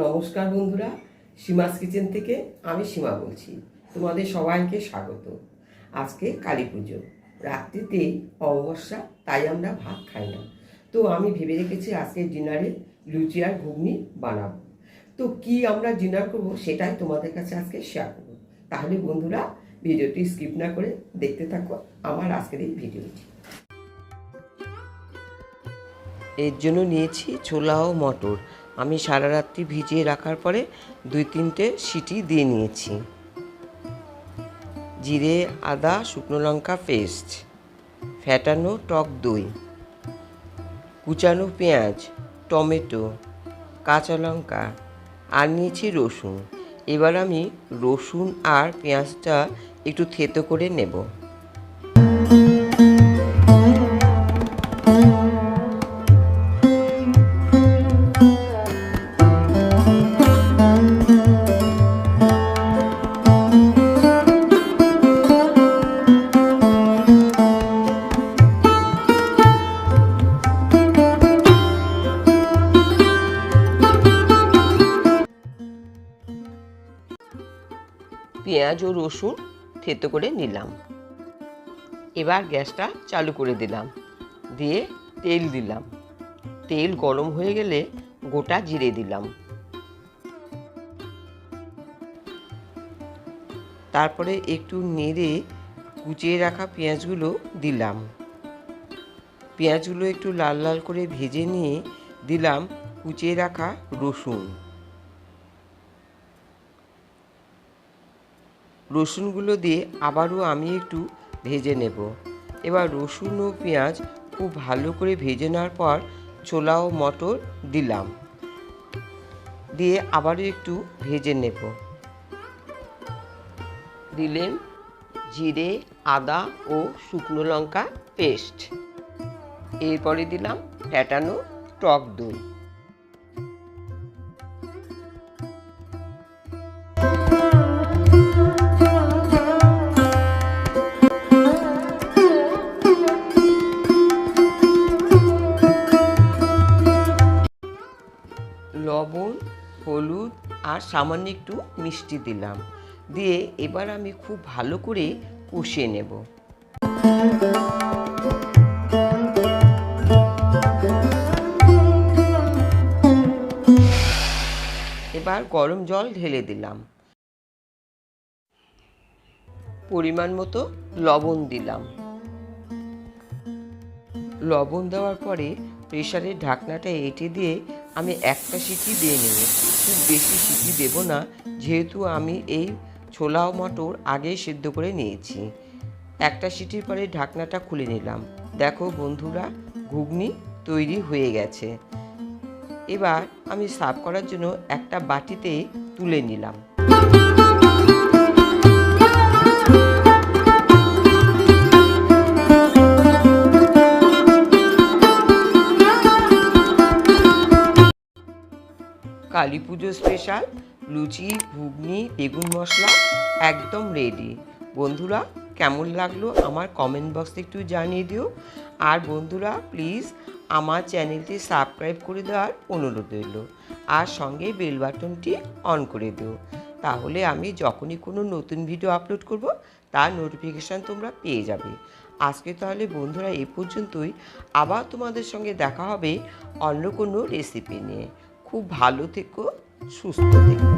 নমস্কার বন্ধুরা, সীমাস কিচেন থেকে আমি সীমা বলছি। তোমাদের সবাইকে স্বাগত। আজকে কালী পুজো, রাত্রিতে অমাবস্যা, তাই আমরা ভাত খাই না। তো আমি ভেবে রেখেছি আজকে ডিনারে লুচি আর ঘুগনি বানাবো। তো কি আমরা ডিনার করবো সেটাই তোমাদের কাছে আজকে শেয়ার করবো। তাহলে বন্ধুরা ভিডিওটি স্কিপ না করে দেখতে থাকো আমার আজকের এই ভিডিওটি। এর জন্য নিয়েছি ছোলা ও মটর। আমি সারা রাত্রি ভিজিয়ে রাখার পরে 2-3টে সিটি দিয়ে নিয়েছি। জিরে, আদা, শুকনো লঙ্কা পেস্ট, ফ্যাটানো টক দই, কুচানো পেঁয়াজ, টমেটো, কাঁচা লঙ্কা আর নিয়েছি রসুন। এবার আমি রসুন আর পেঁয়াজটা একটু থেতো করে নেব। পেঁয়াজ ও রসুন থেতো করে নিলাম। এবার গ্যাসটা চালু করে দিলাম, দিয়ে তেল দিলাম। তেল গরম হয়ে গেলে গোটা জিরে দিলাম। তারপরে একটু নেড়ে কুচিয়ে রাখা পেঁয়াজগুলো দিলাম। পেঁয়াজগুলো একটু লাল লাল করে ভেজে নিয়ে দিলাম কুচিয়ে রাখা রসুন। রসুনগুলো দিয়ে আবারও আমি একটু ভেজে নেব। এবার রসুন ও পেঁয়াজ খুব ভালো করে ভেজে নেওয়ার পর ছোলা ও মটর দিলাম, দিয়ে আবারও একটু ভেজে নেব। দিলেন জিরে, আদা ও শুকনো লঙ্কা পেস্ট। এরপরে দিলাম ফ্যাটানো টক দই। লবণ, হলুদ আর সামান্য একটু মিষ্টি দিলাম, দিয়ে এবার আমি খুব ভালো করে কষিয়ে নেব। এবার গরম জল ঢেলে দিলাম। পরিমাণ মতো লবণ দিলাম। লবণ দেওয়ার পরে প্রেসারের ঢাকনাটা এঁটে দিয়ে আমি একটা সিটি দিয়ে নেব। খুব বেশি সিটি দেব না, যেহেতু আমি এই ছোলা ও মটর আগেই সিদ্ধ করে নিয়েছি। একটা সিটির পরে ঢাকনাটা খুলে নিলাম। দেখো বন্ধুরা, ঘুগনি তৈরি হয়ে গেছে। এবার আমি সার্ভ করার জন্য একটা বাটিতে তুলে নিলাম। কালী পুজো স্পেশাল লুচি, ঘুগনি, বেগুন মশলা একদম রেডি। বন্ধুরা কেমন লাগলো আমার কমেন্ট বক্সে একটু জানিয়ে দিও। আর বন্ধুরা প্লিজ আমার চ্যানেলটি সাবস্ক্রাইব করে দেওয়ার অনুরোধ রইল, আর সঙ্গে বেল বাটনটি অন করে দিও। তাহলে আমি যখনই কোনো নতুন ভিডিও আপলোড করব তার নোটিফিকেশান তোমরা পেয়ে যাবে। আজকে তাহলে বন্ধুরা এই পর্যন্তই। আবার তোমাদের সঙ্গে দেখা হবে অন্য কোনো রেসিপি নিয়ে। খুব ভালো থেকো, সুস্থ থেকো।